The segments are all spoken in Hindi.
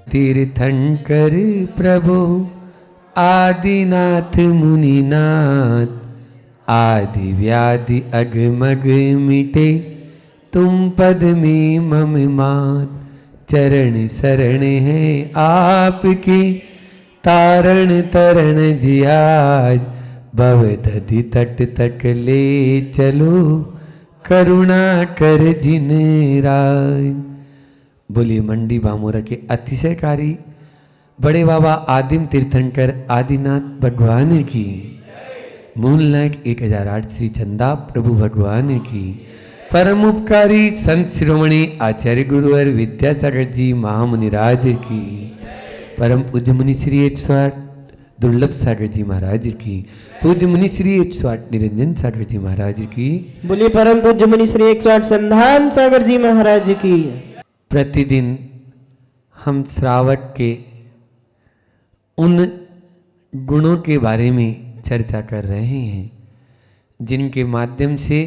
तीर्थंकर प्रभु आदिनाथ मुनिनाथ, आदि व्याधि अगमग मिटे, तुम पद में मम मात। चरण शरण है आपके, तारण तरण जियाज, भवदधि तट तक ले चलो, करुणा कर जिन राज। बोलिए मंडी बामोरा के अतिशयकारी बड़े बाबा आदिम तीर्थंकर आदिनाथ भगवान की, मूलनायक 1008 श्री चंदा प्रभु भगवान की, परम उपकारी संत शिरोमणि आचार्य गुरुवर विद्यासागर जी महामुनिराज की, परम पूज्य मुनि श्री 108 दुर्लभ सागर जी महाराज की, पूज्य मुनि श्री 108 निरंजन सागर जी महाराज की। बोलिए परम पूज्य मुनि श्री 108 संधान सागर जी महाराज की। प्रतिदिन हम श्रावक के उन गुणों के बारे में चर्चा कर रहे हैं जिनके माध्यम से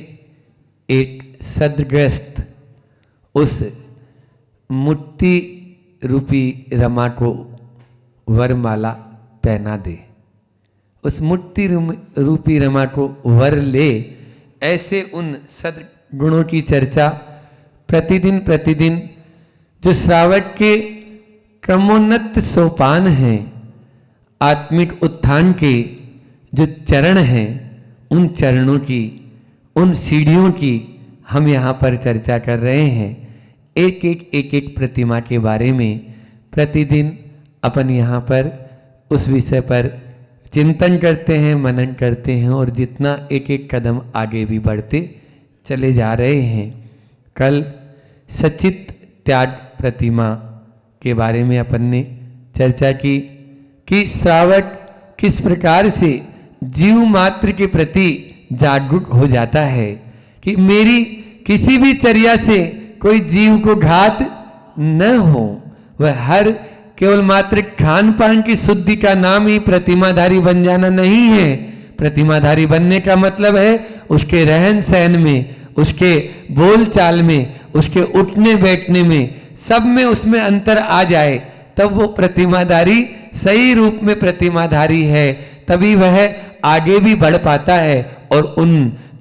एक सद्ग्रस्त उस मुक्ति रूपी रमा को वरमाला पहना दे, उस मुक्ति रूपी रमा को वर ले। ऐसे उन सद्गुणों की चर्चा प्रतिदिन जो श्रावक के क्रमोन्नत सोपान हैं, आत्मिक उत्थान के जो चरण हैं, उन चरणों की, उन सीढ़ियों की हम यहाँ पर चर्चा कर रहे हैं। एक एक प्रतिमा के बारे में प्रतिदिन अपन यहाँ पर उस विषय पर चिंतन करते हैं, मनन करते हैं और जितना एक एक कदम आगे भी बढ़ते चले जा रहे हैं। कल सचित त्याग प्रतिमा के बारे में अपन ने चर्चा की कि श्रावक किस प्रकार से जीव मात्र के प्रति जागरूक हो जाता है कि मेरी किसी भी चर्या से कोई जीव को घात न हो। वह हर केवल मात्र खान पान की शुद्धि का नाम ही प्रतिमाधारी बन जाना नहीं है। प्रतिमाधारी बनने का मतलब है उसके रहन सहन में, उसके बोल चाल में, उसके उठने बैठने में, सब में उसमें अंतर आ जाए, तब वो प्रतिमाधारी सही रूप में प्रतिमाधारी है। तभी वह आगे भी बढ़ पाता है और उन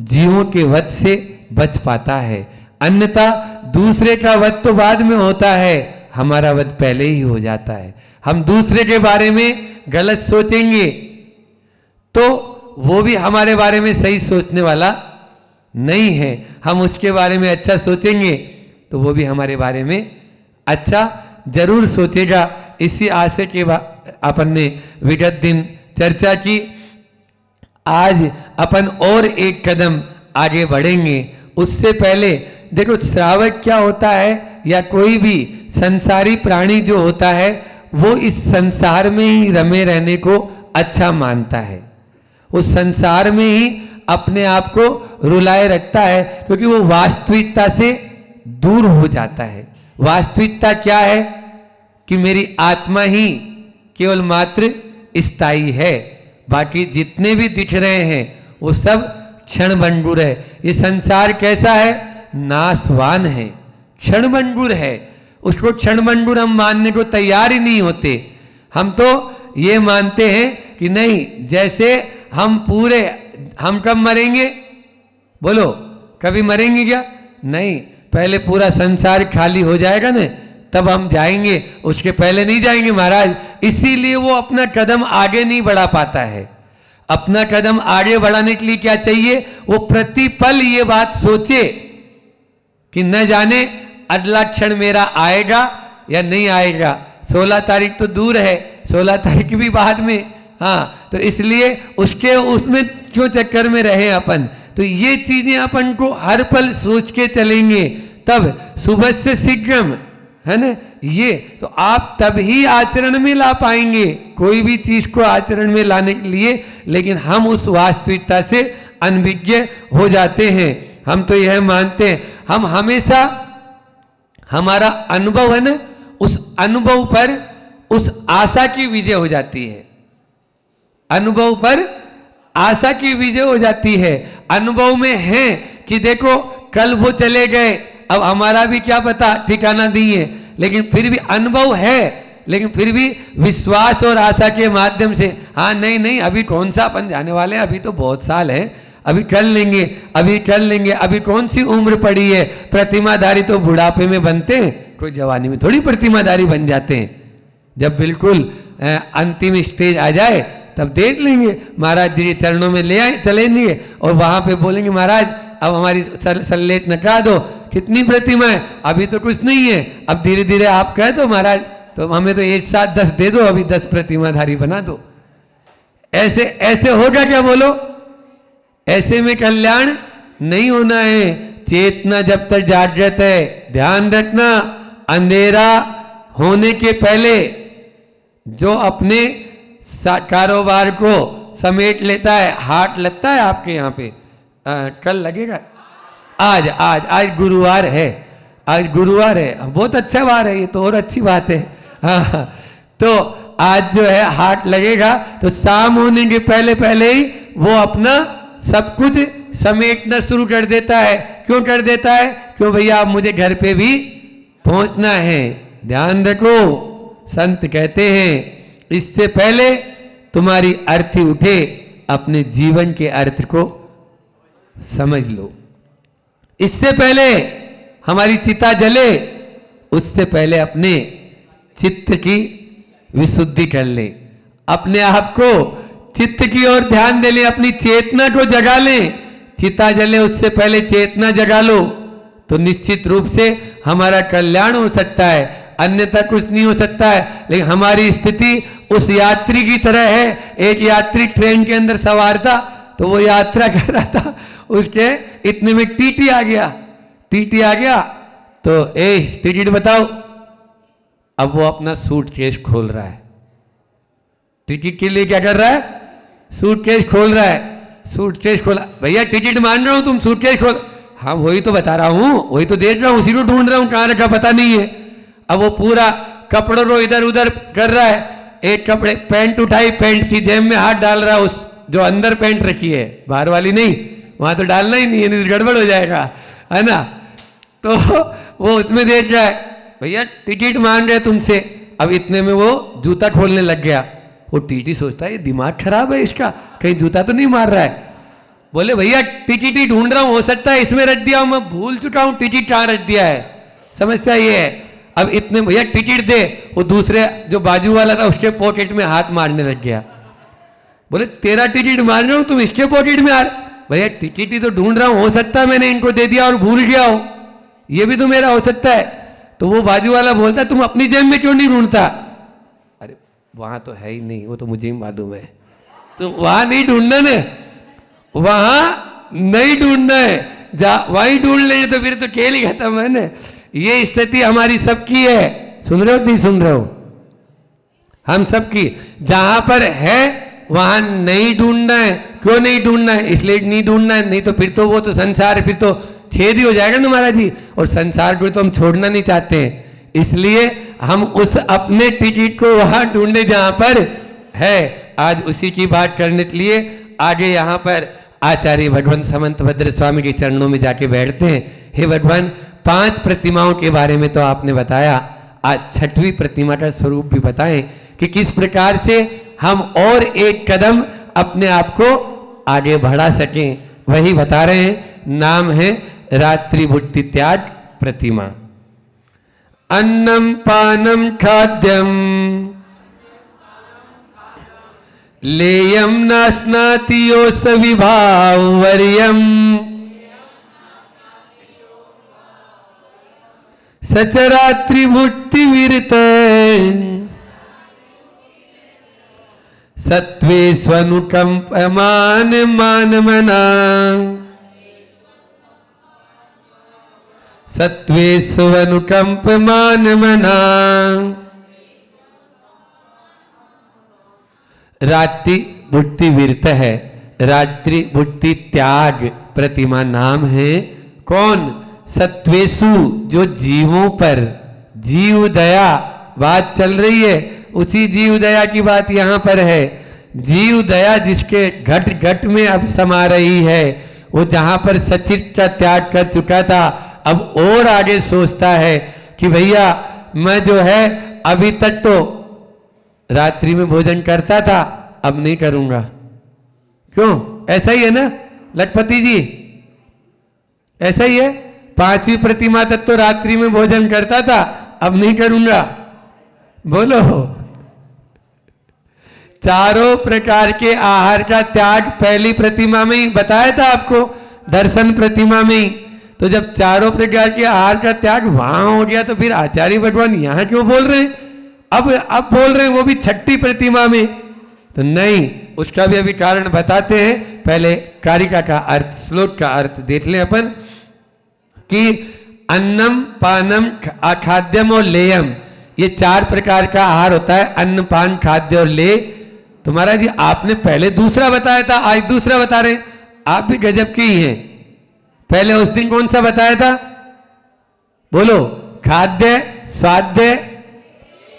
जीवों के वध से बच पाता है। अन्यथा दूसरे का वध तो बाद में होता है, हमारा वध पहले ही हो जाता है। हम दूसरे के बारे में गलत सोचेंगे तो वो भी हमारे बारे में सही सोचने वाला नहीं है। हम उसके बारे में अच्छा सोचेंगे तो वो भी हमारे बारे में अच्छा जरूर सोचेगा। इसी आशय के अपन ने विगत दिन चर्चा की। आज अपन और एक कदम आगे बढ़ेंगे। उससे पहले देखो, श्रावक क्या होता है या कोई भी संसारी प्राणी जो होता है वो इस संसार में ही रमे रहने को अच्छा मानता है। उस संसार में ही अपने आप को रुलाए रखता है क्योंकि वो वास्तविकता से दूर हो जाता है। वास्तविकता क्या है कि मेरी आत्मा ही केवल मात्र स्थायी है, बाकी जितने भी दिख रहे हैं वो सब क्षणभंगुर है। ये संसार कैसा है? नाशवान है, क्षणभंगुर है। उसको क्षणभंगुर हम मानने को तैयार ही नहीं होते। हम तो ये मानते हैं कि नहीं, जैसे हम कब मरेंगे? बोलो, कभी मरेंगे क्या? नहीं, पहले पूरा संसार खाली हो जाएगा ना, तब हम जाएंगे, उसके पहले नहीं जाएंगे महाराज। इसीलिए वो अपना कदम आगे नहीं बढ़ा पाता है। अपना कदम आगे बढ़ाने के लिए क्या चाहिए? वो प्रतिपल ये बात सोचे कि न जाने अगला क्षण मेरा आएगा या नहीं आएगा। 16 तारीख तो दूर है, 16 तारीख भी बाद में। हाँ, तो इसलिए उसमें क्यों चक्कर में रहे अपन। तो ये चीजें अपन को हर पल सोच के चलेंगे, तब सुबह से शीघ्रम, है ना, ये तो आप तब ही आचरण में ला पाएंगे कोई भी चीज को आचरण में लाने के लिए। लेकिन हम उस वास्तविकता से अनभिज्ञ हो जाते हैं। हम तो यह मानते हैं, हम हमेशा हमारा अनुभव है ना, उस अनुभव पर उस आशा की विजय हो जाती है। अनुभव पर आशा की विजय हो जाती है। अनुभव में है कि देखो कल वो चले गए, अब हमारा भी क्या पता, ठिकाना नहीं है, लेकिन फिर भी अनुभव है लेकिन फिर भी विश्वास और आशा के माध्यम से, हाँ नहीं नहीं अभी कौन सा अपन जाने वाले हैं, अभी तो बहुत साल है, अभी कर लेंगे, अभी कर लेंगे, अभी कौन सी उम्र पड़ी है। प्रतिमाधारी तो बुढ़ापे में बनते हैं, कोई जवानी में थोड़ी प्रतिमाधारी बन जाते हैं। जब बिल्कुल अंतिम स्टेज आ जाए तब देख लेंगे, महाराज जी के चरणों में ले आए चलेंगे और वहां पे बोलेंगे महाराज अब हमारी सल्लेट नटा दो, कितनी प्रतिमा है, अभी तो कुछ नहीं है, अब धीरे धीरे आप कह दो महाराज, तो हमें तो एक साथ 10 दे दो, अभी 10 प्रतिमाधारी बना दो। ऐसे ऐसे होगा क्या बोलो? ऐसे में कल्याण नहीं होना है। चेतना जब तक जागृत है, ध्यान रखना, अंधेरा होने के पहले जो अपने कारोबार को समेट लेता है, हाट लगता है आपके यहाँ पे, कल लगेगा, आज गुरुवार है, आज गुरुवार है, बहुत अच्छा वार है ये तो, और अच्छी बात है। हाँ, तो आज जो है हाट लगेगा, तो शाम होने के पहले पहले ही वो अपना सब कुछ समेटना शुरू कर देता है। क्यों कर देता है? क्यों भैया, अब मुझे घर पे भी पहुंचना है। ध्यान रखो, संत कहते हैं इससे पहले तुम्हारी अर्थी उठे, अपने जीवन के अर्थ को समझ लो। इससे पहले हमारी चिता जले, उससे पहले अपने चित्त की विशुद्धि कर ले, अपने आप को चित्त की ओर ध्यान दे ले, अपनी चेतना को जगा ले। चिता जले उससे पहले चेतना जगा लो, तो निश्चित रूप से हमारा कल्याण हो सकता है, अन्यथा कुछ नहीं हो सकता है। लेकिन हमारी स्थिति उस यात्री की तरह है। एक यात्री ट्रेन के अंदर सवार था, तो वो यात्रा कर रहा था, उसके इतने में टीटी आ गया, टीटी आ गया तो टिकट बताओ। अब वो अपना सूटकेस खोल रहा है, टिकट के लिए क्या कर रहा है? सूटकेस खोल रहा है, सूटकेस खोला, भैया टिकट मान रहा हूं, तुम सूटकेस खोल। हाँ वही तो बता रहा हूं, वही तो देख रहा हूं, उसी को ढूंढ रहा हूं, कहां रखा पता नहीं है। अब वो पूरा कपड़ों को इधर उधर कर रहा है, एक कपड़े पैंट उठाई, पैंट की जेब में हाथ डाल रहा है, उस जो अंदर पैंट रखी है, बाहर वाली नहीं, वहां तो डालना ही नहीं है, नहीं गड़बड़ हो जाएगा, है ना। तो वो उसमें देख रहा है, भैया टिकट मांग रहे तुमसे। अब इतने में वो जूता खोलने लग गया। वो टीटी सोचता है ये दिमाग खराब है इसका, कहीं जूता तो नहीं मार रहा है। बोले भैया टिकट ही ढूंढ रहा हूं, हो सकता है इसमें रख दिया हूं, मैं भूल चुका हूं टिकट कहां रख दिया है, समस्या ये है। अब इतने भैया टिकट दे, वो दूसरे जो बाजू वाला था उसके पॉकेट में हाथ मारने लग गया। बोले तेरा टिकट मार रहा हूं, तुम इसके पॉकेट में आ रहे। भैया टिकट ही तो ढूंढ रहा हूं, हो सकता है मैंने इनको दे दिया और भूल गया हो, ये भी तो मेरा हो सकता है। तो वो बाजू वाला बोलता तुम अपनी जेब में क्यों नहीं ढूंढता? अरे वहां तो है ही नहीं, वो तो मुझे ही मालूम है। तो वहां नहीं ढूंढना ना, वहां नहीं ढूंढना है, वहीं ढूंढ ले तो फिर तो खेल ही खत्म है ना। ये स्थिति हमारी सबकी है, सुन रहे हो नहीं सुन रहे हो? हम सबकी, जहां पर है वहां नहीं ढूंढना है। क्यों नहीं ढूंढना है? इसलिए नहीं ढूंढना है, नहीं तो फिर तो वो तो संसार फिर तो छेद ही हो जाएगा ना महाराज जी, और संसार को तो हम छोड़ना नहीं चाहते हैं। इसलिए हम उस अपने टिकट को वहां ढूंढे जहां पर है। आज उसी की बात करने के लिए आगे यहाँ पर आचार्य भगवान समंत भद्र स्वामी के चरणों में जाके बैठते हैं। हे भगवान, 5 प्रतिमाओं के बारे में तो आपने बताया, आज 6वीं प्रतिमा का स्वरूप भी बताएं कि किस प्रकार से हम और एक कदम अपने आप को आगे बढ़ा सकें, वही बता रहे हैं। नाम है रात्रि भुक्ति त्याग प्रतिमा। अन्नम पानम खाद्यम लेयम नास्नाति योस्त विभाव वर्यम सचरात्रि भुक्ति विरत सत्वे स्वनुकंपमान मानमना सत्वे स्वनुकंपमान मना। रात्रि भुक्ति विरत है, रात्रि भुक्ति त्याग प्रतिमा नाम है। कौन? सत्वेशु, जो जीवों पर जीव दया बात चल रही है, उसी जीव दया की बात यहां पर है। जीव दया जिसके घट घट में अब समा रही है, वो जहां पर सचित का त्याग कर चुका था, अब और आगे सोचता है कि भैया मैं जो है अभी तक तो रात्रि में भोजन करता था, अब नहीं करूंगा। क्यों? ऐसा ही है ना लखपति जी, ऐसा ही है। 5वीं प्रतिमा तक तो रात्रि में भोजन करता था, अब नहीं करूंगा। बोलो। चारों प्रकार के आहार का त्याग पहली प्रतिमा में ही बताया था आपको, दर्शन प्रतिमा में ही। तो जब चारों प्रकार के आहार का त्याग वहां हो गया तो फिर आचार्य भगवान यहां क्यों बोल रहे हैं? अब बोल रहे हैं वो भी 6ठी प्रतिमा में। तो नहीं, उसका भी अभी कारण बताते हैं। पहले कारिका का अर्थ, श्लोक का अर्थ देख लें अपन कि अन्नम पानम अखाद्यम और लेयम, ये 4 प्रकार का आहार होता है, अन्न पान खाद्य और ले। तो महाराज जी आपने पहले दूसरा बताया था, आज दूसरा बता रहे हैं। आप भी गजब के ही हैं। पहले उस दिन कौन सा बताया था? बोलो। खाद्य, स्वाद्य,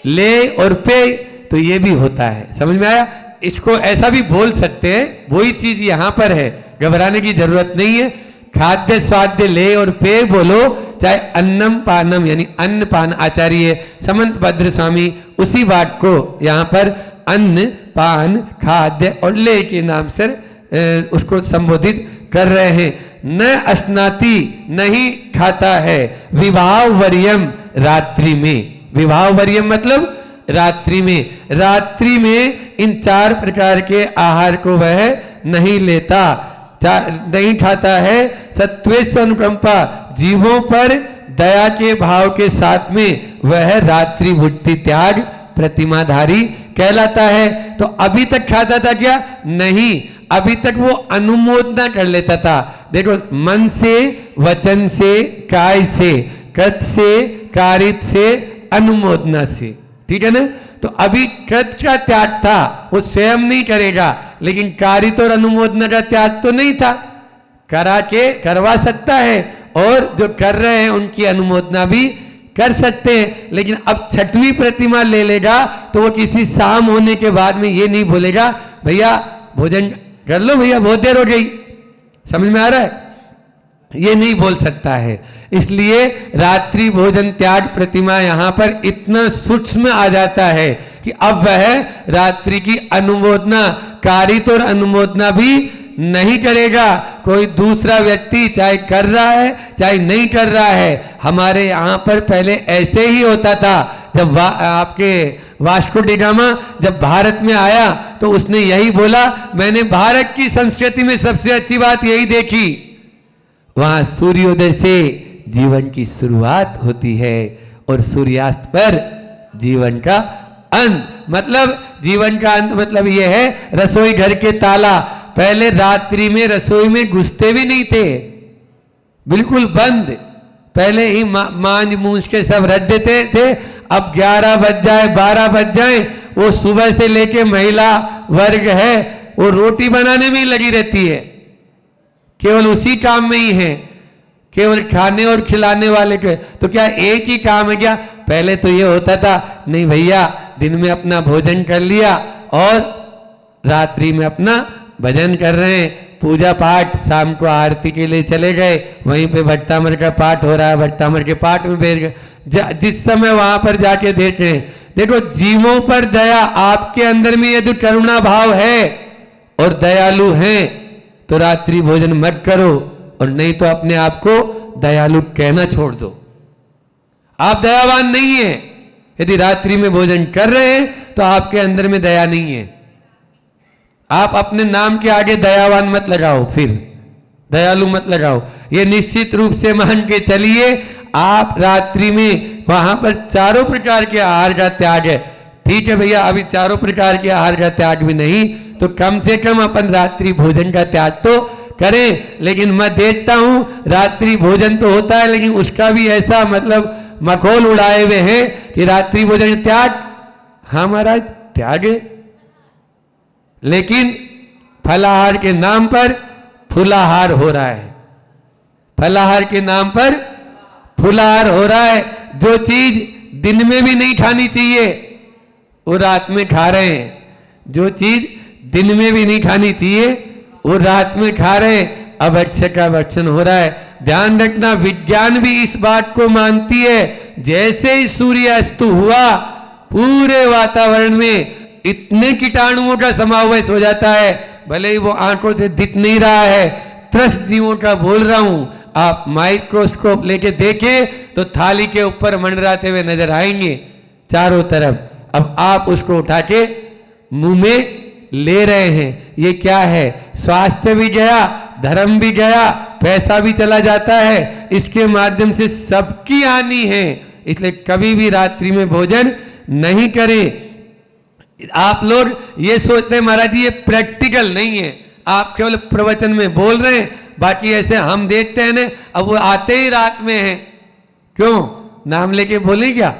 ले और पेय। तो ये भी होता है, समझ में आया? इसको ऐसा भी बोल सकते हैं, वही चीज यहां पर है, घबराने की जरूरत नहीं है। खाद्य, स्वाद्य, ले और पेय बोलो, चाहे अन्नम पानम यानी अन्न पान। आचार्य समंत भद्र स्वामी उसी बात को यहां पर अन्न पान खाद्य और ले के नाम से उसको संबोधित कर रहे हैं। न अस्नाति, नहीं खाता है, विवाह वरियम, रात्रि में। विवाह वरियम मतलब रात्रि में। रात्रि में इन 4 प्रकार के आहार को वह नहीं लेता, नहीं खाता है। सत्वेश अनुकंपा, जीवों पर दया के भाव के साथ में वह रात्रि भुट्टी त्याग प्रतिमाधारी कहलाता है। तो अभी तक खाता था क्या? नहीं, अभी तक वो अनुमोदना कर लेता था। देखो, मन से, वचन से, काय से, कृत से, कारित से, अनुमोदना से, ठीक है ना? तो अभी कृत का त्याग था, वो स्वयं नहीं करेगा, लेकिन कारित और अनुमोदना का त्याग तो नहीं था। करा के करवा सकता है, और जो कर रहे हैं उनकी अनुमोदना भी कर सकते हैं। लेकिन अब 6वीं प्रतिमा ले लेगा तो वो किसी शाम होने के बाद में ये नहीं बोलेगा भैया भोजन कर लो, भैया बहुत देर हो गई। समझ में आ रहा है? ये नहीं बोल सकता है। इसलिए रात्रि भोजन त्याग प्रतिमा यहां पर इतना सूक्ष्म आ जाता है कि अब वह रात्रि की अनुमोदना, कारित और अनुमोदना भी नहीं करेगा। कोई दूसरा व्यक्ति चाहे कर रहा है चाहे नहीं कर रहा है। हमारे यहां पर पहले ऐसे ही होता था। जब आपके वास्को डी गामा जब भारत में आया तो उसने यही बोला, मैंने भारत की संस्कृति में सबसे अच्छी बात यही देखी, वहां सूर्योदय से जीवन की शुरुआत होती है और सूर्यास्त पर जीवन का अंत। मतलब जीवन का अंत मतलब यह है रसोई घर के ताला पहले रात्रि में रसोई में घुसते भी नहीं थे, बिल्कुल बंद। पहले ही मांझ मूंझ के सब रख देते थे। अब 11 बज जाए 12 बज जाए, वो सुबह से लेके महिला वर्ग है वो रोटी बनाने में ही लगी रहती है, केवल उसी काम में ही है, केवल खाने और खिलाने वाले के। तो क्या एक ही काम है क्या? पहले तो ये होता था, नहीं भैया दिन में अपना भोजन कर लिया और रात्रि में अपना भजन कर रहे हैं, पूजा पाठ, शाम को आरती के लिए चले गए, वहीं पे भट्टामर का पाठ हो रहा है, भट्टामर के पाठ में बैठ गए। जिस समय वहां पर जाके देखें, देखो जीवों पर दया, आपके अंदर में यदि करुणा भाव है और दयालु हैं तो रात्रि भोजन मत करो, और नहीं तो अपने आप को दयालु कहना छोड़ दो। आप दयावान नहीं है यदि रात्रि में भोजन कर रहे हैं तो आपके अंदर में दया नहीं है। आप अपने नाम के आगे दयावान मत लगाओ, फिर दयालु मत लगाओ। ये निश्चित रूप से मान के चलिए आप रात्रि में वहां पर 4 प्रकार के आहार का त्याग है। ठीक है भैया, अभी 4 प्रकार के आहार का त्याग भी नहीं तो कम से कम अपन रात्रि भोजन का त्याग तो करें। लेकिन मैं देखता हूं रात्रि भोजन तो होता है लेकिन उसका भी ऐसा मतलब मखौल उड़ाए हुए हैं कि रात्रि भोजन त्याग, हाँ महाराज त्याग है, लेकिन फलाहार के नाम पर फुलाहार हो रहा है। फलाहार के नाम पर फुलाहार हो रहा है। जो चीज दिन में भी नहीं खानी चाहिए वो रात में खा रहे हैं, जो चीज दिन में भी नहीं खानी चाहिए वो रात में खा रहे हैं। अब अक्षय का भक्षण हो रहा है। ध्यान रखना, विज्ञान भी इस बात को मानती है, जैसे ही सूर्य अस्त हुआ पूरे वातावरण में इतने कीटाणुओं का समावेश हो जाता है, भले ही वो आंखों से दिख नहीं रहा है, त्रस्त जीवों का बोल रहा हूं। आप माइक्रोस्कोप लेके देखें तो थाली के ऊपर मंडराते हुए नजर आएंगे चारों तरफ। अब आप उसको उठा के मुंह में ले रहे हैं, ये क्या है? स्वास्थ्य भी गया, धर्म भी गया, पैसा भी चला जाता है, इसके माध्यम से सबकी हानि है। इसलिए कभी भी रात्रि में भोजन नहीं करें। आप लोग ये सोचते हैं महाराज जी ये प्रैक्टिकल नहीं है, आप केवल प्रवचन में बोल रहे हैं, बाकी ऐसे हम देखते हैं ना, अब वो आते ही रात में हैं। क्यों? नाम लेके बोले क्या?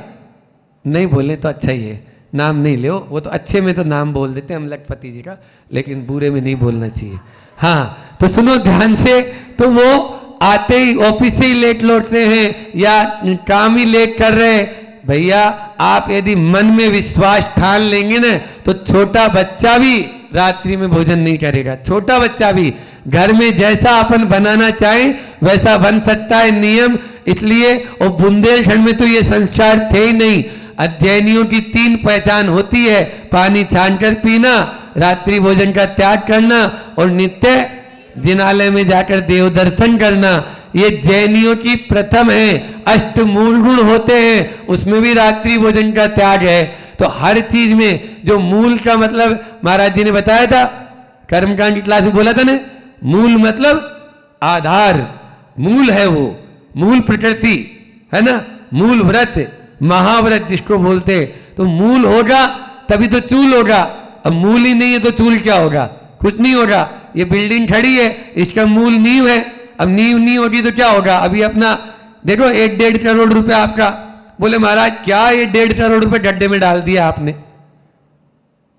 नहीं बोले तो अच्छा ही है, नाम नहीं लो। वो तो अच्छे में तो नाम बोल देते हैं हम लखपति जी का, लेकिन बुरे में नहीं बोलना चाहिए। हाँ तो सुनो ध्यान से, तो वो आते ही ऑफिस से ही लेट लौटते हैं या काम ही लेट कर रहे हैं। भैया आप यदि मन में विश्वास ठान लेंगे ना, तो छोटा बच्चा भी रात्रि में भोजन नहीं करेगा। छोटा बच्चा भी घर में जैसा अपन बनाना चाहें वैसा बन सकता है नियम। इसलिए और बुंदेलखंड में तो ये संस्कार थे ही नहीं। अध्ययनियों की 3 पहचान होती है, पानी छानकर पीना, रात्रि भोजन का त्याग करना और नित्य जिनालय में जाकर देव दर्शन करना। ये जैनियों की प्रथम है। 8 मूल गुण होते हैं, उसमें भी रात्रि भोजन का त्याग है। तो हर चीज में जो मूल का मतलब महाराज जी ने बताया था, कर्मकांड की क्लास में बोला था ना, मूल मतलब आधार, मूल है वो, मूल प्रकृति है ना, मूल व्रत, महाव्रत जिसको बोलते हैं। तो मूल होगा तभी तो चूल होगा। अब मूल ही नहीं है तो चूल क्या होगा? कुछ नहीं होगा। ये बिल्डिंग खड़ी है, इसका मूल नींव है, अब नींव नहीं होगी तो क्या होगा? अभी अपना देखो 1-1.5 करोड़ रुपए आपका, बोले महाराज क्या ये 1.5 करोड़ रुपए गड्ढे में डाल दिया आपने?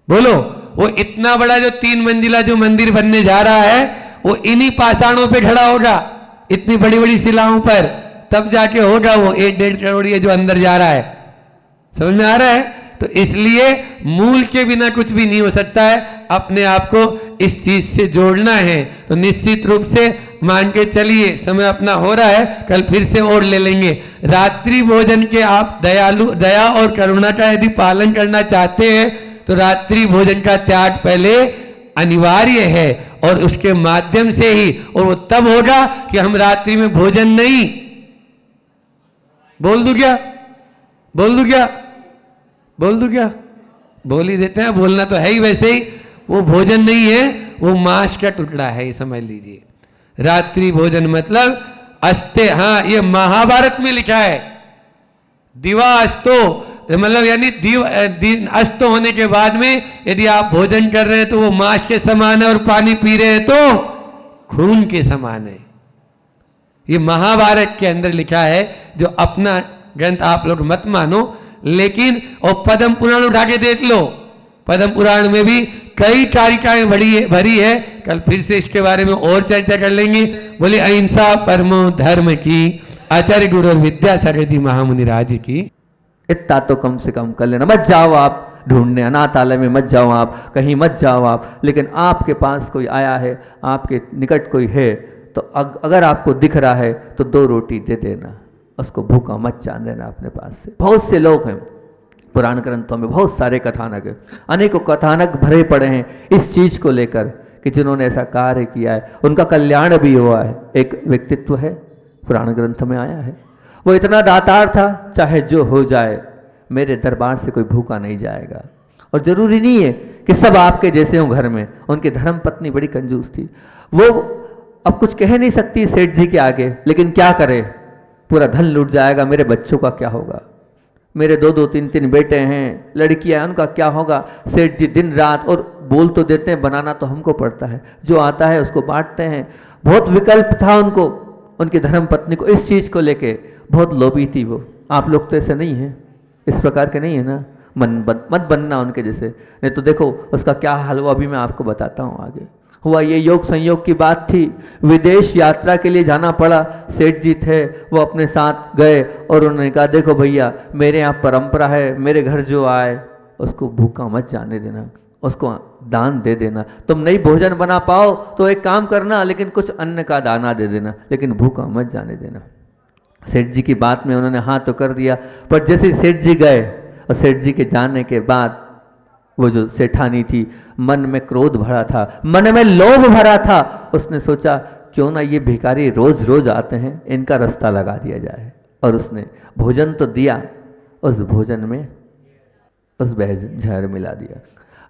बोलो वो इतना बड़ा जो 3 मंजिला जो मंदिर बनने जा रहा है वो इन्हीं पाषाणों पे खड़ा होगा, इतनी बड़ी बड़ी शिलाओं पर, तब जाके होगा वो 1-1.5 करोड़ ये जो अंदर जा रहा है। समझ में आ रहा है? तो इसलिए मूल के बिना कुछ भी नहीं हो सकता है। अपने आप को इस चीज से जोड़ना है। तो निश्चित रूप से मान के चलिए, समय अपना हो रहा है, कल फिर से और ले लेंगे। रात्रि भोजन के आप दया और करुणा का यदि पालन करना चाहते हैं तो रात्रि भोजन का त्याग पहले अनिवार्य है, और उसके माध्यम से ही, और वो तब होगा कि हम रात्रि में भोजन नहीं, बोल दूं क्या? बोल दूं क्या? बोल दूं क्या? बोल ही देते हैं, बोलना तो है ही। वैसे ही वो भोजन नहीं है, वो मांस का टुकड़ा है, ये समझ लीजिए। रात्रि भोजन मतलब अस्ते, हाँ ये महाभारत में लिखा है, दिवा अस्तो, मतलब यानी अस्त होने के बाद में यदि आप भोजन कर रहे हैं तो वो मांस के समान है, और पानी पी रहे हैं तो खून के समान है। ये महाभारत के अंदर लिखा है, जो अपना ग्रंथ आप लोग मत मानो, लेकिन और पद्म पुराण उठा के देख लो, पद्म पुराण में भी कई कारिकाएं भरी है। कल फिर से इसके बारे में और चर्चा कर लेंगे। बोले अहिंसा परमो धर्म की, आचार्य गुरु और विद्यासागर जी महामुनि राज की। इतना तो कम से कम कर लेना। मत जाओ आप ढूंढने, अनाथालय में मत जाओ, आप कहीं मत जाओ आप, लेकिन आपके पास कोई आया है, आपके निकट कोई है, तो अगर आपको दिख रहा है तो 2 रोटी दे देना, उसको भूखा मत जान देना अपने पास से। बहुत से लोग हैं पुराण ग्रंथों में, बहुत सारे कथानक है, अनेकों कथानक भरे पड़े हैं इस चीज को लेकर कि जिन्होंने ऐसा कार्य किया है उनका कल्याण भी हुआ है। एक व्यक्तित्व है पुराण ग्रंथ में आया है, वो इतना दातार था, चाहे जो हो जाए मेरे दरबार से कोई भूखा नहीं जाएगा। और जरूरी नहीं है कि सब आपके जैसे हों घर में। उनकी धर्म पत्नी बड़ी कंजूस थी, वो अब कुछ कह नहीं सकती सेठ जी के आगे, लेकिन क्या करे, पूरा धन लूट जाएगा, मेरे बच्चों का क्या होगा, मेरे 2-2, 3-3 बेटे हैं, लड़कियां हैं, उनका क्या होगा। सेठ जी दिन रात, और बोल तो देते हैं, बनाना तो हमको पड़ता है, जो आता है उसको बांटते हैं। बहुत विकल्प था उनको, उनकी धर्म पत्नी को इस चीज को लेके बहुत लोभी थी वो। आप लोग तो ऐसे नहीं हैं, इस प्रकार के नहीं है ना, मत बनना उनके जैसे, नहीं तो देखो उसका क्या हाल हुआ, अभी मैं आपको बताता हूँ आगे। हुआ ये योग संयोग की बात थी, विदेश यात्रा के लिए जाना पड़ा। सेठ जी थे, वो अपने साथ गए और उन्होंने कहा देखो भैया मेरे यहाँ परंपरा है, मेरे घर जो आए उसको भूखा मत जाने देना, उसको दान दे देना। तुम नहीं भोजन बना पाओ तो एक काम करना, लेकिन कुछ अन्न का दाना दे देना, लेकिन भूखा मत जाने देना। सेठ जी की बात में उन्होंने हाँ तो कर दिया, पर जैसे सेठ जी गए और सेठ जी के जाने के बाद वो जो सेठानी थी, मन में क्रोध भरा था, मन में लोभ भरा था। उसने सोचा क्यों ना ये भिखारी रोज रोज आते हैं, इनका रास्ता लगा दिया जाए। और उसने भोजन तो दिया, उस भोजन में उस जहर मिला दिया।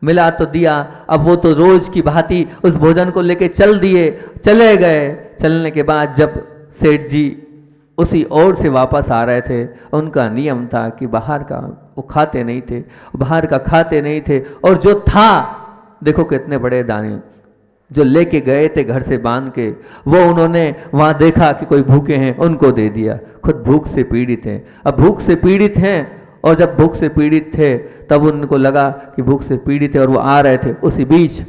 मिला तो दिया, अब वो तो रोज की भांति उस भोजन को लेके चले गए। चलने के बाद जब सेठ जी उसी ओर से वापस आ रहे थे, उनका नियम था कि बाहर का वो खाते नहीं थे, बाहर का खाते नहीं थे। और जो था, देखो कितने बड़े दाने जो लेके गए थे घर से बांध के, वो उन्होंने वहां देखा कि कोई भूखे हैं, उनको दे दिया। खुद भूख से पीड़ित हैं। अब भूख से पीड़ित हैं, और जब भूख से पीड़ित थे तब उनको लगा कि भूख से पीड़ित है और वो आ रहे थे। उसी बीच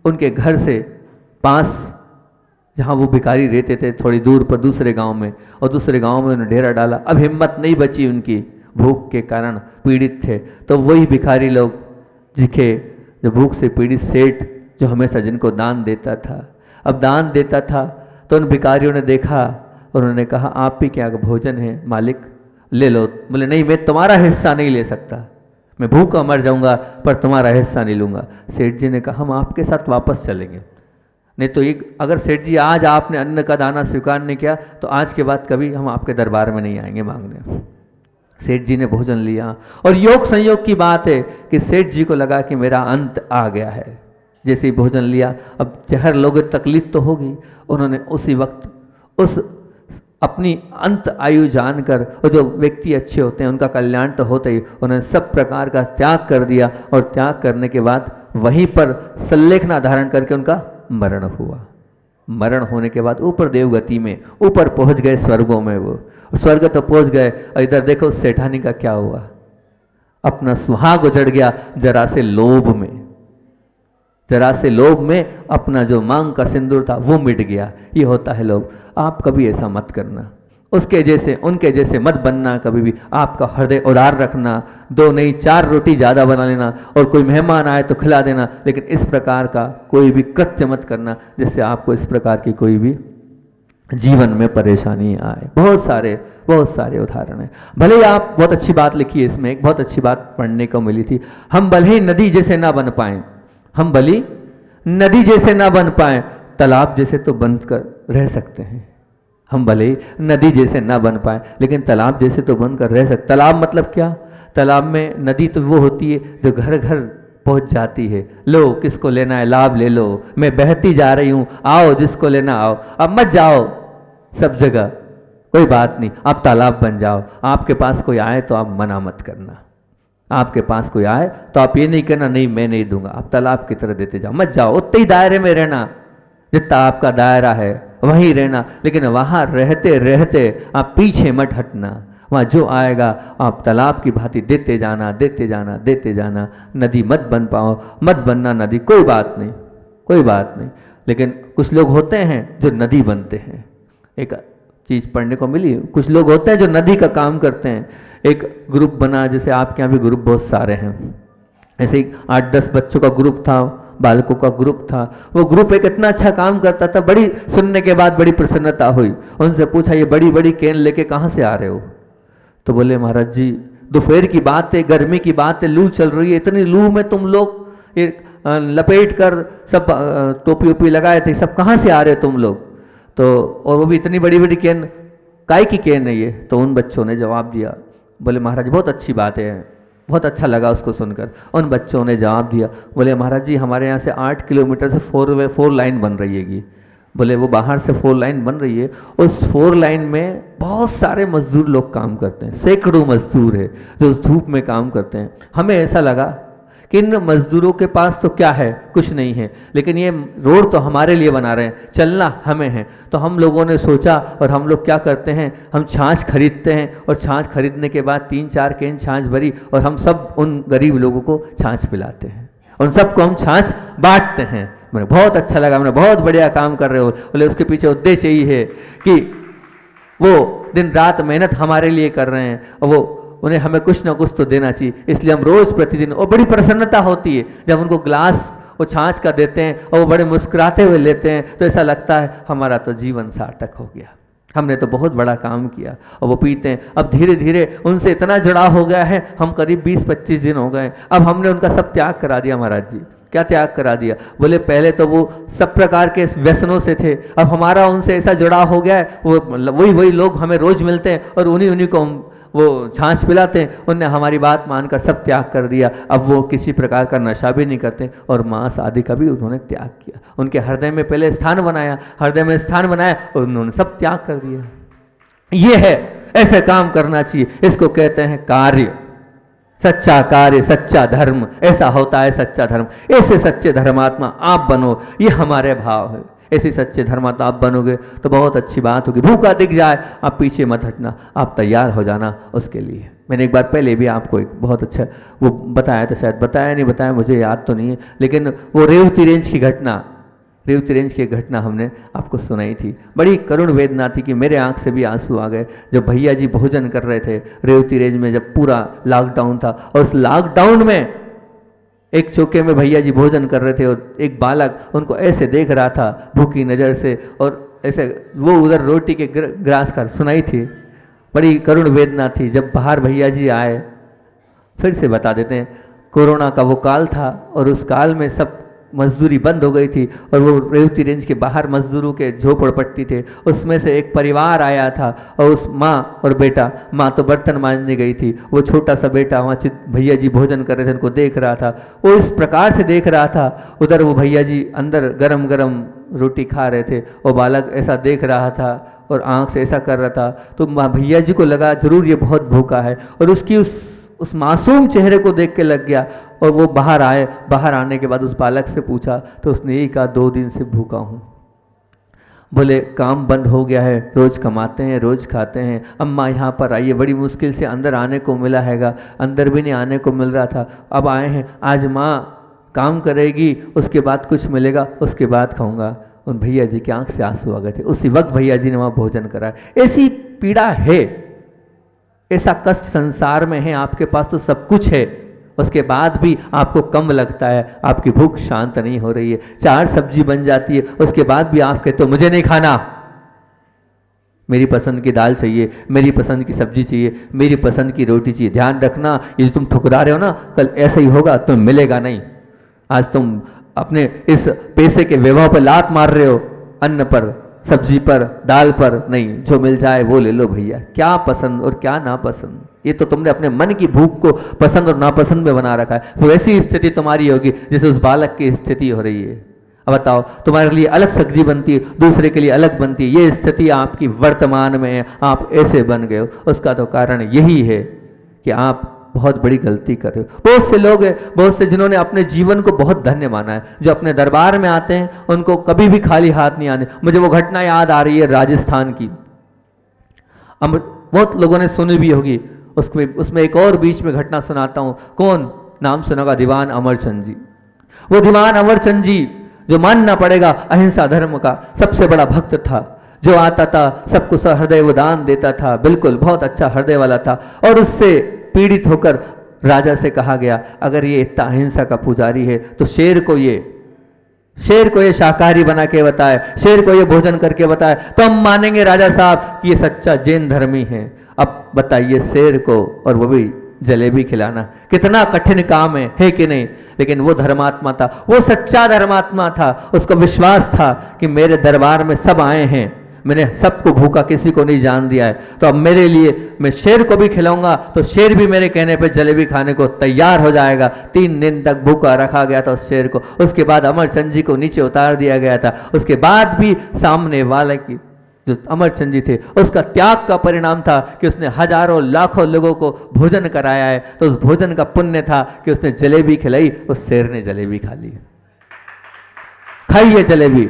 उनके घर से पास जहाँ वो भिखारी रहते थे थोड़ी दूर पर दूसरे गांव में, और दूसरे गांव में उन्होंने डेरा डाला। अब हिम्मत नहीं बची उनकी, भूख के कारण पीड़ित थे। तो वही भिखारी लोग दिखे जो भूख से पीड़ित सेठ जो हमेशा जिनको दान देता था। अब दान देता था तो उन भिखारियों ने देखा, उन्होंने कहा आप भी क्या भोजन है मालिक, ले लो। बोले नहीं, मैं तुम्हारा हिस्सा नहीं ले सकता, मैं भूखा मर जाऊंगा पर तुम्हारा हिस्सा नहीं लूंगा। सेठ जी ने कहा हम आपके साथ वापस चलेंगे, नहीं तो एक अगर सेठ जी आज आपने अन्न का दाना स्वीकार नहीं किया तो आज के बाद कभी हम आपके दरबार में नहीं आएंगे मांगने। सेठ जी ने भोजन लिया, और योग संयोग की बात है कि सेठ जी को लगा कि मेरा अंत आ गया है। जैसे ही भोजन लिया, अब जहर लोगे तकलीफ तो होगी। उन्होंने उसी वक्त उस अपनी अंत आयु जानकर, और जो व्यक्ति अच्छे होते हैं उनका कल्याण तो होता ही, उन्होंने सब प्रकार का त्याग कर दिया। और त्याग करने के बाद वहीं पर सल्लेखना धारण करके उनका मरण हुआ। मरण होने के बाद ऊपर देवगति में ऊपर पहुंच गए, स्वर्गों में वो स्वर्ग तो पहुंच गए। और इधर देखो सेठानी का क्या हुआ, अपना सुहाग उजड़ गया जरा से लोभ में, जरा से लोभ में अपना जो मांग का सिंदूर था वो मिट गया। ये होता है लोभ। आप कभी ऐसा मत करना, उसके जैसे उनके जैसे मत बनना कभी भी। आपका हृदय उदार रखना, 2 नहीं 4 रोटी ज़्यादा बना लेना, और कोई मेहमान आए तो खिला देना, लेकिन इस प्रकार का कोई भी कृत्य मत करना जिससे आपको इस प्रकार की कोई भी जीवन में परेशानी आए। बहुत सारे उदाहरण हैं। भले ही आप बहुत अच्छी बात लिखी है इसमें, एक बहुत अच्छी बात पढ़ने को मिली थी, हम भले ही नदी जैसे ना बन पाए, हम भली नदी जैसे ना बन पाए, तालाब जैसे तो बन कर रह सकते हैं। हम भले ही नदी जैसे ना बन पाए लेकिन तालाब जैसे तो बनकर रह सकते। तालाब मतलब क्या? तालाब में नदी तो वो होती है जो घर घर पहुंच जाती है। लो किसको लेना है लाभ ले लो, मैं बहती जा रही हूं, आओ जिसको लेना आओ, अब मत जाओ सब जगह, कोई बात नहीं, आप तालाब बन जाओ। आपके पास कोई आए तो आप मना मत करना, आपके पास कोई आए तो आप ये नहीं करना नहीं मैं नहीं दूंगा, आप तालाब की तरह देते जाओ, मत जाओ, उतने ही दायरे में रहना जितना आपका दायरा है वहीं रहना, लेकिन वहां रहते रहते आप पीछे मत हटना। वहाँ जो आएगा आप तालाब की भांति देते जाना देते जाना देते जाना। नदी मत बन पाओ, मत बनना नदी, कोई बात नहीं कोई बात नहीं। लेकिन कुछ लोग होते हैं जो नदी बनते हैं। एक चीज़ पढ़ने को मिली, कुछ लोग होते हैं जो नदी का काम करते हैं। एक ग्रुप बना, जैसे आपके यहाँ भी ग्रुप बहुत सारे हैं, ऐसे ही 8-10 बच्चों का ग्रुप था, बालकों का ग्रुप था। वो ग्रुप एक इतना अच्छा काम करता था, बड़ी सुनने के बाद बड़ी प्रसन्नता हुई। उनसे पूछा ये बड़ी बड़ी कैन लेके कहाँ से आ रहे हो? तो बोले महाराज जी दोपहर की बात है, गर्मी की बात है, लू चल रही है, इतनी लू में तुम लोग लपेट कर सब टोपी ओपी लगाए थे, सब कहाँ से आ रहे हो तुम लोग? तो और वो भी इतनी बड़ी बड़ी कैन, काय की कैन है ये? तो उन बच्चों ने जवाब दिया, बोले महाराज बहुत अच्छी बात है, बहुत अच्छा लगा उसको सुनकर। उन बच्चों ने जवाब दिया, बोले महाराज जी हमारे यहाँ से 8 किलोमीटर से 4 लाइन बन रही हैगी। बोले वो बाहर से 4 लाइन बन रही है, उस 4 लाइन में बहुत सारे मजदूर लोग काम करते हैं, सैकड़ों मजदूर है जो उस धूप में काम करते हैं। हमें ऐसा लगा कि इन मजदूरों के पास तो क्या है, कुछ नहीं है, लेकिन ये रोड तो हमारे लिए बना रहे हैं, चलना हमें है। तो हम लोगों ने सोचा, और हम लोग क्या करते हैं, हम छाछ खरीदते हैं, और छाछ खरीदने के बाद 3-4 कैन छाछ भरी, और हम सब उन गरीब लोगों को छाछ पिलाते हैं, उन सबको हम छाछ बांटते हैं। मैंने बहुत अच्छा लगा, मैंने बहुत बढ़िया काम कर रहे हो। बोले उसके पीछे उद्देश्य यही है कि वो दिन रात मेहनत हमारे लिए कर रहे हैं, और वो उन्हें हमें कुछ ना कुछ तो देना चाहिए, इसलिए हम रोज प्रतिदिन, और बड़ी प्रसन्नता होती है जब उनको ग्लास वो छाछ का देते हैं और वो बड़े मुस्कुराते हुए लेते हैं, तो ऐसा लगता है हमारा तो जीवन सार्थक हो गया। हमने तो बहुत बड़ा काम किया। और वो पीते हैं। अब धीरे धीरे उनसे इतना जुड़ाव हो गया है, हम करीब 20-25 दिन हो गए, अब हमने उनका सब त्याग करा दिया महाराज जी। क्या त्याग करा दिया? बोले पहले तो वो सब प्रकार के व्यसनों से थे, अब हमारा उनसे ऐसा जुड़ाव हो गया है, वो वही लोग हमें रोज मिलते हैं और उन्हीं को हम वो छाछ पिलाते हैं। उनने हमारी बात मानकर सब त्याग कर दिया। अब वो किसी प्रकार का नशा भी नहीं करते और मांस आदि का भी उन्होंने त्याग किया। उनके हृदय में पहले स्थान बनाया, हृदय में स्थान बनाया और उन्होंने सब त्याग कर दिया। ये है, ऐसे काम करना चाहिए। इसको कहते हैं कार्य, सच्चा कार्य, सच्चा धर्म। ऐसा होता है सच्चा धर्म। ऐसे सच्चे धर्मात्मा आप बनो, ये हमारे भाव है। ऐसे सच्चे धर्मात्मा आप बनोगे तो बहुत अच्छी बात होगी। भूखा दिख जाए आप पीछे मत हटना, आप तैयार हो जाना उसके लिए। मैंने एक बार पहले भी आपको एक बहुत अच्छा वो बताया था, शायद बताया नहीं बताया मुझे याद तो नहीं है, लेकिन वो रेवती रेंज की घटना, रेवती रेंज की घटना हमने आपको सुनाई थी। बड़ी करुण वेदना थी कि मेरे आंख से भी आंसू आ गए जब भैया जी भोजन कर रहे थे रेवती रेंज में, जब पूरा लॉकडाउन था। और उस लॉकडाउन में एक चौके में भैया जी भोजन कर रहे थे और एक बालक उनको ऐसे देख रहा था भूखी नज़र से, और ऐसे वो उधर रोटी के ग्रास कर सुनाई थी। बड़ी करुण वेदना थी। जब बाहर भैया जी आए, फिर से बता देते हैं, कोरोना का वो काल था और उस काल में सब मजदूरी बंद हो गई थी और वो रेवती रेंज के बाहर मजदूरों के झोपड़पट्टी थे, उसमें से एक परिवार आया था और उस माँ और बेटा, माँ तो बर्तन मांजने गई थी, वो छोटा सा बेटा वहाँ भैया जी भोजन कर रहे थे उनको देख रहा था। वो इस प्रकार से देख रहा था, उधर वो भैया जी अंदर गरम गरम रोटी खा रहे थे, वो बालक ऐसा देख रहा था और आँख से ऐसा कर रहा था। तो भैया जी को लगा जरूर ये बहुत भूखा है और उसकी उस मासूम चेहरे को देख के लग गया। और वो बाहर आए, बाहर आने के बाद उस बालक से पूछा तो उसने यही कहा 2 दिन से भूखा हूँ। बोले काम बंद हो गया है, रोज कमाते हैं रोज खाते हैं, अम्मा यहाँ पर आइए, बड़ी मुश्किल से अंदर आने को मिला हैगा, अंदर भी नहीं आने को मिल रहा था, अब आए हैं, आज माँ काम करेगी उसके बाद कुछ मिलेगा, उसके बाद खाऊंगा। उन भैया जी की आंख से आंसू आ गए थे। उसी वक्त भैया जी ने वहाँ भोजन कराया। ऐसी पीड़ा है, ऐसा कष्ट संसार में है। आपके पास तो सब कुछ है, उसके बाद भी आपको कम लगता है, आपकी भूख शांत नहीं हो रही है। 4 सब्जी बन जाती है, उसके बाद भी आप कहते हो मुझे नहीं खाना, मेरी पसंद की दाल चाहिए, मेरी पसंद की सब्जी चाहिए, मेरी पसंद की रोटी चाहिए। ध्यान रखना, ये तुम ठुकरा रहे हो ना, कल ऐसा ही होगा, तुम मिलेगा नहीं। आज तुम अपने इस पैसे के वैभव पर लात मार रहे हो, अन्न पर, सब्जी पर, दाल पर नहीं, जो मिल जाए वो ले लो भैया। क्या पसंद और क्या नापसंद, ये तो तुमने अपने मन की भूख को पसंद और नापसंद में बना रखा है। वो ऐसी स्थिति तुम्हारी होगी जैसे उस बालक की स्थिति हो रही है। अब बताओ, तुम्हारे लिए अलग सब्जी बनती है, दूसरे के लिए अलग बनती है, ये स्थिति आपकी वर्तमान में है, आप ऐसे बन गए हो। उसका तो कारण यही है कि आप बहुत बड़ी गलती कर रहे हो। बहुत से लोग हैं, बहुत से जिन्होंने अपने जीवन को बहुत धन्य माना है, जो अपने दरबार में आते हैं उनको कभी भी खाली हाथ नहीं आने। मुझे वो घटना याद आ रही है राजस्थान की, बहुत लोगों ने सुनी भी होगी। उसमें एक और बीच में घटना सुनाता हूं। कौन नाम सुनागा? दीवान अमरचंद जी। वो दीवान अमरचंद जी जो मानना पड़ेगा अहिंसा धर्म का सबसे बड़ा भक्त था, जो आता था सबको सहृदय वो दान देता था, बिल्कुल बहुत अच्छा हृदय वाला था। और उससे पीड़ित होकर राजा से कहा गया, अगर ये इतना अहिंसा का पुजारी है तो शेर को ये शाकाहारी बना के बताए, शेर को ये भोजन करके बताए, तो हम मानेंगे राजा साहब कि ये सच्चा जैन धर्मी है। अब बताइए, शेर को और वो भी जलेबी खिलाना कितना कठिन काम है कि नहीं? लेकिन वो धर्मात्मा था, वो सच्चा धर्मात्मा था, उसको विश्वास था कि मेरे दरबार में सब आए हैं, मैंने सबको भूखा किसी को नहीं जान दिया है, तो अब मेरे लिए मैं शेर को भी खिलाऊंगा तो शेर भी मेरे कहने पे जलेबी खाने को तैयार हो जाएगा। 3 दिन तक भूखा रखा गया था उस शेर को। उसके बाद अमरचंद जी को नीचे उतार दिया गया था। उसके बाद भी सामने वाले की जो अमरचंद जी थे, उसका त्याग का परिणाम था कि उसने हजारों लाखों लोगों को भोजन कराया है। तो उस भोजन का पुण्य था कि उसने जलेबी खिलाई, उस शेर ने जलेबी खा ली। खाइए जलेबी।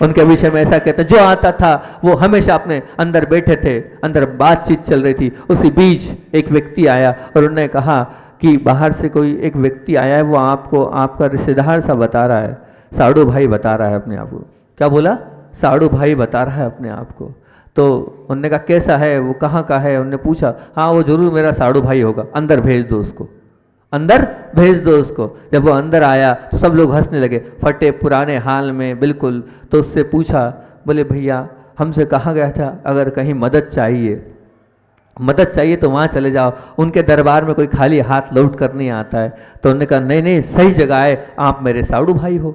उनके विषय में ऐसा कहते, जो आता था वो हमेशा अपने अंदर बैठे थे, अंदर बातचीत चल रही थी। उसी बीच एक व्यक्ति आया और उन्होंने कहा कि बाहर से कोई एक व्यक्ति आया है, वो आपको आपका रिश्तेदार सा बता रहा है, साड़ू भाई बता रहा है अपने आप को। क्या बोला? साड़ू भाई बता रहा है अपने आप को। तो उन्होंने कहा कैसा है वो, कहाँ का है? उन्होंने पूछा, हाँ वो जरूर मेरा साड़ू भाई होगा, अंदर भेज दो उसको, अंदर भेज दो उसको। जब वो अंदर आया तो सब लोग हंसने लगे, फटे पुराने हाल में बिल्कुल। तो उससे पूछा, बोले भैया हमसे कहा गया था अगर कहीं मदद चाहिए तो वहाँ चले जाओ, उनके दरबार में कोई खाली हाथ लौट कर नहीं आता है। तो उन्होंने कहा नहीं नहीं, सही जगह है, आप मेरे साड़ू भाई हो।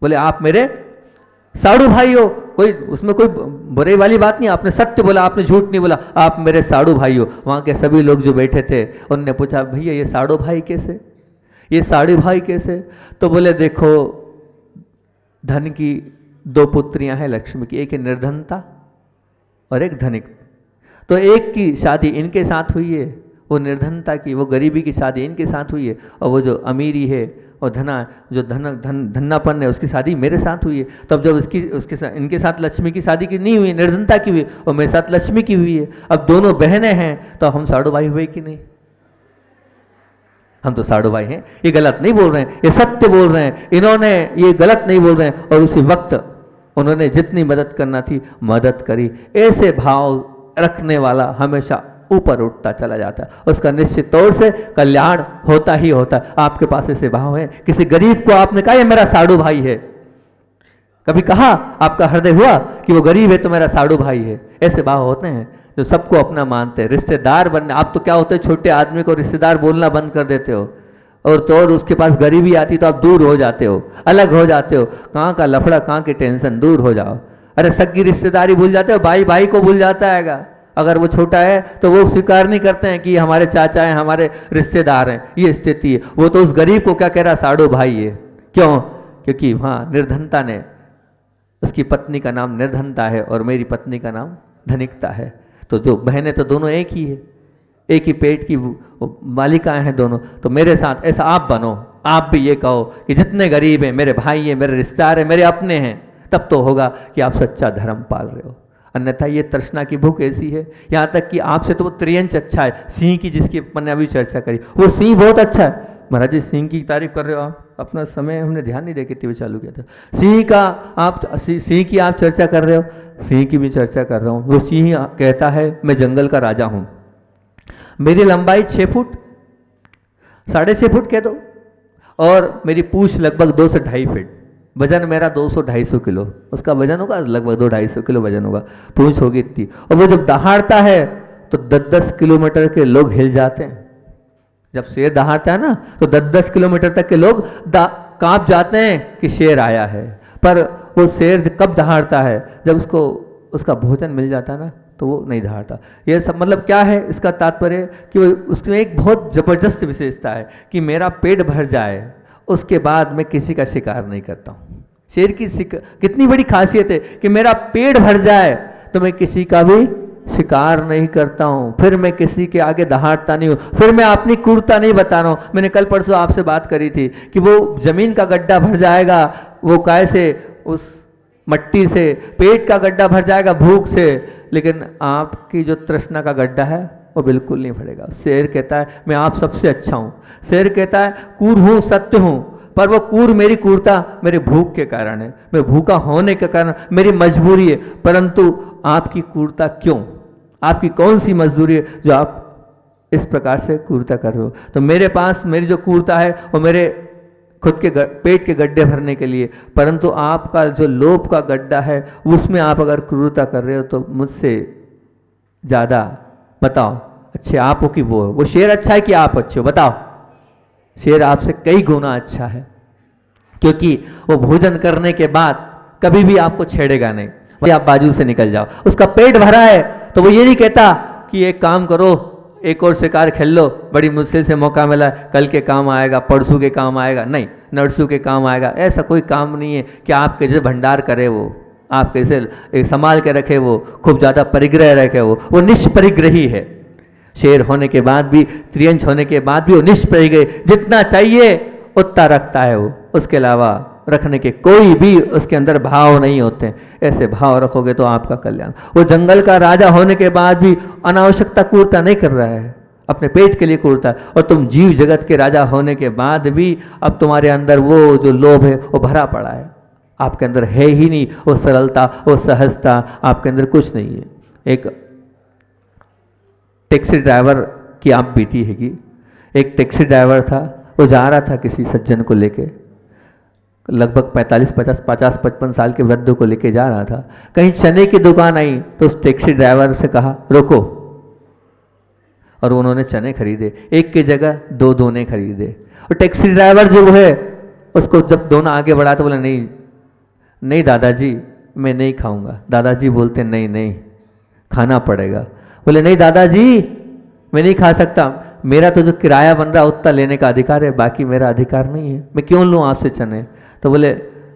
बोले आप मेरे साड़ू भाई हो, कोई उसमें कोई बुरे वाली बात नहीं, आपने सत्य बोला, आपने झूठ नहीं बोला, आप मेरे साड़ू भाई हो। वहाँ के सभी लोग जो बैठे थे उनने पूछा भैया ये साड़ू भाई कैसे, ये साड़ू भाई कैसे? तो बोले देखो धन की दो पुत्रियां हैं लक्ष्मी की, एक है निर्धनता और एक धनिक। तो एक की शादी इनके साथ हुई है, वो निर्धनता की, वो गरीबी की शादी इनके साथ हुई है, और वो जो अमीरी है और धन्नापन है उसकी शादी मेरे साथ हुई है। तब जब इनके साथ लक्ष्मी की शादी की नहीं हुई, निर्धनता की हुई, और मेरे साथ लक्ष्मी की हुई है, अब दोनों बहनें हैं तो हम साड़ू भाई हुए कि नहीं? हम तो साड़ू भाई हैं। ये गलत नहीं बोल रहे हैं, ये सत्य बोल रहे हैं, इन्होंने ये गलत नहीं बोल रहे हैं। और उसी वक्त उन्होंने जितनी मदद करना थी मदद करी। ऐसे भाव रखने वाला हमेशा ऊपर उठता चला जाता है, उसका निश्चित तौर से कल्याण होता ही होता है। आपके पास ऐसे भाव हैं, किसी गरीब को आपने कहा ये मेरा साड़ू भाई है, कभी कहा आपका हृदय हुआ कि वो गरीब है तो मेरा साड़ू भाई है? ऐसे भाव होते हैं जो सबको अपना मानते हैं। रिश्तेदार बनने, आप तो क्या होते हैं छोटे आदमी को रिश्तेदार बोलना बंद कर देते हो, और उसके पास गरीबी आती तो आप दूर हो जाते हो, अलग हो जाते हो। कहाँ का लफड़ा, कहाँ की टेंशन, दूर हो जाओ। अरे सगी रिश्तेदारी भूल जाते हो, भाई भाई को भूल जाता है। अगर वो छोटा है तो वो स्वीकार नहीं करते हैं कि हमारे चाचा हैं, हमारे रिश्तेदार हैं, ये स्थिति है। वो तो उस गरीब को क्या कह रहा, साड़ू भाई है। क्यों? क्योंकि वहाँ निर्धनता ने, उसकी पत्नी का नाम निर्धनता है और मेरी पत्नी का नाम धनिकता है। तो जो बहनें तो दोनों एक ही है, एक ही पेट की मालिकाएं हैं दोनों। तो मेरे साथ ऐसा आप बनो, आप भी ये कहो कि जितने गरीब हैं मेरे भाई हैं, मेरे रिश्तेदार हैं, मेरे अपने हैं, तब तो होगा कि आप सच्चा धर्म पाल रहे हो। अन्यथा ये तृष्णा की भूख ऐसी है, यहाँ तक कि आपसे तो वो त्रियंच अच्छा है। सिंह की, जिसकी अपन ने अभी चर्चा करी, वो सिंह बहुत अच्छा है। महाराज जी सिंह की तारीफ कर रहे हो आप, अपना समय हमने ध्यान नहीं देके टीवी चालू किया था। सिंह की आप चर्चा कर रहे हो, सिंह की भी चर्चा कर रहा हूँ। वो सिंह कहता है मैं जंगल का राजा हूँ, मेरी लंबाई 6 फुट, 6.5 फुट कह दो, और मेरी पूंछ लगभग 2 से 2.5 फीट, वजन मेरा 200-250 किलो, उसका वजन होगा लगभग 200-250 किलो वजन होगा, पूंछ होगी इतनी। और वो जब दहाड़ता है तो 10-10 किलोमीटर के लोग हिल जाते हैं। जब शेर दहाड़ता है ना तो 10-10 किलोमीटर तक के लोग कांप जाते हैं कि शेर आया है। पर वो शेर कब दहाड़ता है? जब उसका भोजन मिल जाता है ना, तो वो नहीं दहाड़ता। ये सब मतलब क्या है? इसका तात्पर्य कि उसमें एक बहुत जबरदस्त विशेषता है कि मेरा पेट भर जाए उसके बाद मैं किसी का शिकार नहीं करता हूँ। शेर की कितनी बड़ी खासियत है कि मेरा पेट भर जाए तो मैं किसी का भी शिकार नहीं करता हूँ, फिर मैं किसी के आगे दहाड़ता नहीं हूँ, फिर मैं अपनी क्रूरता नहीं बता रहा हूँ। मैंने कल परसों आपसे बात करी थी कि वो जमीन का गड्ढा भर जाएगा, वो कैसे उस मट्टी से, पेट का गड्ढा भर जाएगा भूख से, लेकिन आपकी जो तृष्णा का गड्ढा है वो बिल्कुल नहीं भरेगा। शेर कहता है मैं आप सबसे अच्छा हूँ। शेर कहता है क्रूर हूँ, सत्य हूँ, पर वो मेरी क्रूरता मेरे भूख के कारण है, मैं भूखा होने के कारण, मेरी मजबूरी है। परंतु आपकी क्रूरता क्यों? आपकी कौन सी मजबूरी है जो आप इस प्रकार से क्रूरता कर रहे हो? तो मेरे पास मेरी जो क्रूरता है वो मेरे खुद के पेट के गड्ढे भरने के लिए, परंतु आपका जो लोभ का गड्ढा है उसमें आप अगर क्रूरता कर रहे हो तो मुझसे ज़्यादा बताओ अच्छे आप हो कि वो शेर अच्छा है कि आप अच्छे हो? बताओ। शेर आपसे कई गुना अच्छा है, क्योंकि वो भोजन करने के बाद कभी भी आपको छेड़ेगा नहीं, वही आप बाजू से निकल जाओ। उसका पेट भरा है तो वो ये नहीं कहता कि एक काम करो, एक और शिकार खेल लो, बड़ी मुश्किल से मौका मिला, कल के काम आएगा, परसों के काम आएगा, नहीं नरसों के काम आएगा। ऐसा कोई काम नहीं है कि आप कैसे भंडार करे, वो आप कैसे संभाल के रखे, वो खूब ज़्यादा परिग्रह रखे, वो निष्परिग्रही है। शेर होने के बाद भी, त्रियंश होने के बाद भी वो निष्परिग्रही, जितना चाहिए उतना रखता है वो, उसके अलावा रखने के कोई भी उसके अंदर भाव नहीं होते। ऐसे भाव रखोगे तो आपका कल्याण। वो जंगल का राजा होने के बाद भी अनावश्यकता क्रूरता नहीं कर रहा है, अपने पेट के लिए क्रूरता है। और तुम जीव जगत के राजा होने के बाद भी अब तुम्हारे अंदर वो जो लोभ है वो भरा पड़ा है, आपके अंदर है ही नहीं वो सरलता, वो सहजता, आपके अंदर कुछ नहीं है। एक टैक्सी ड्राइवर की आप बीती है कि एक टैक्सी ड्राइवर था, वो जा रहा था किसी सज्जन को लेके, लगभग 50-55 साल के वृद्ध को लेके जा रहा था। कहीं चने की दुकान आई तो उस टैक्सी ड्राइवर से कहा रोको, और उन्होंने चने खरीदे। एक की जगह दो दोने खरीदे। और टैक्सी ड्राइवर जो है उसको जब दोनों आगे बढ़ा तो बोला नहीं नहीं दादाजी मैं नहीं खाऊंगा। दादाजी बोलते नहीं नहीं खाना पड़ेगा। बोले नहीं दादाजी मैं नहीं खा सकता, मेरा तो जो किराया बन रहा है उतना लेने का अधिकार है, बाकी मेरा अधिकार नहीं है, मैं क्यों लूँ आपसे चने। तो बोले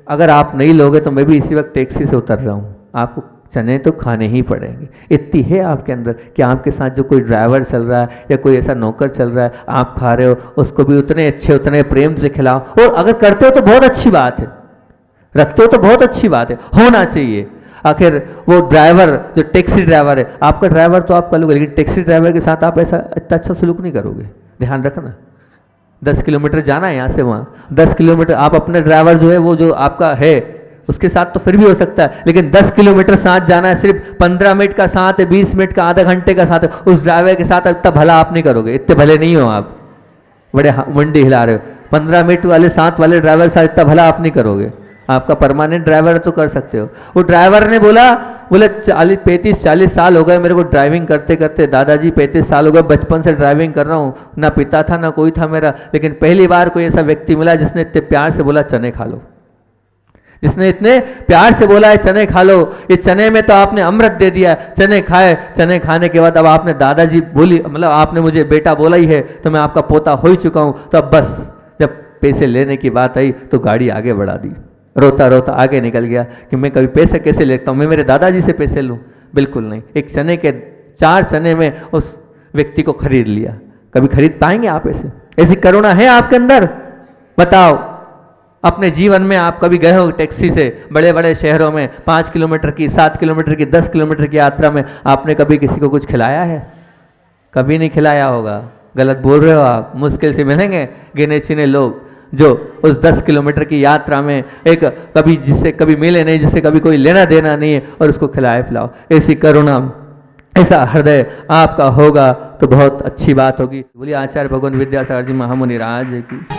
अगर आप नहीं लोगे तो मैं भी इसी वक्त टैक्सी से उतर रहा हूँ, आपको चने तो खाने ही पड़ेंगे। इतनी है आपके अंदर कि आपके साथ जो कोई ड्राइवर चल रहा है या कोई ऐसा नौकर चल रहा है, आप खा रहे हो, उसको भी उतने अच्छे उतने प्रेम से खिलाओ। और अगर करते हो तो बहुत अच्छी बात है, रखते हो तो बहुत अच्छी बात है, होना चाहिए। आखिर वो ड्राइवर जो टैक्सी ड्राइवर है, आपका ड्राइवर तो आप कर लोगे, लेकिन टैक्सी ड्राइवर के साथ आप ऐसा इतना अच्छा सलूक नहीं करोगे। ध्यान रखना, 10 किलोमीटर जाना है यहाँ से वहाँ, 10 किलोमीटर आप अपने ड्राइवर जो है वो जो आपका है उसके साथ तो फिर भी हो सकता है, लेकिन 10 किलोमीटर साथ जाना है, सिर्फ 15 मिनट का साथ है, 20 मिनट का, आधा घंटे का साथ है, उस ड्राइवर के साथ इतना भला आप नहीं करोगे। इतने भले नहीं हो आप, बड़े मंडी हिला रहे हो। 15 मिनट वाले साथ वाले ड्राइवर के साथ इतना भला आप नहीं करोगे। आपका परमानेंट ड्राइवर तो कर सकते हो। वो ड्राइवर ने बोला, बोले 35-40 साल हो गए मेरे को ड्राइविंग करते करते, दादाजी 35 साल हो गए, बचपन से ड्राइविंग कर रहा हूँ, ना पिता था ना कोई था मेरा, लेकिन पहली बार कोई ऐसा व्यक्ति मिला जिसने इतने प्यार से बोला चने खा लो, जिसने इतने प्यार से बोला है चने खा लो। ये चने में तो आपने अमृत दे दिया। चने खाए, चने खाने के बाद अब आपने दादाजी बोली, मतलब आपने मुझे बेटा बोला ही है तो मैं आपका पोता हो ही चुका हूँ। तो अब बस जब पैसे लेने की बात आई तो गाड़ी आगे बढ़ा दी, रोता रोता आगे निकल गया कि मैं कभी पैसे कैसे लेता हूँ, मैं मेरे दादाजी से पैसे लूँ, बिल्कुल नहीं। एक चने के 4 चने में उस व्यक्ति को खरीद लिया। कभी खरीद पाएंगे आप ऐसे? ऐसी करुणा है आपके अंदर? बताओ, अपने जीवन में आप कभी गए हो टैक्सी से बड़े बड़े शहरों में 5 किलोमीटर की, 7 किलोमीटर की, 10 किलोमीटर की यात्रा में आपने कभी किसी को कुछ खिलाया है? कभी नहीं खिलाया होगा। गलत बोल रहे हो आप। मुश्किल से मिलेंगे गिने चुने लोग जो उस 10 किलोमीटर की यात्रा में एक कभी जिससे कभी मिले नहीं, जिससे कभी कोई लेना देना नहीं है, और उसको खिलाए पिलाओ। ऐसी करुणा, ऐसा हृदय आपका होगा तो बहुत अच्छी बात होगी। बोलिए आचार्य भगवान विद्यासागर जी महामुनि राज की।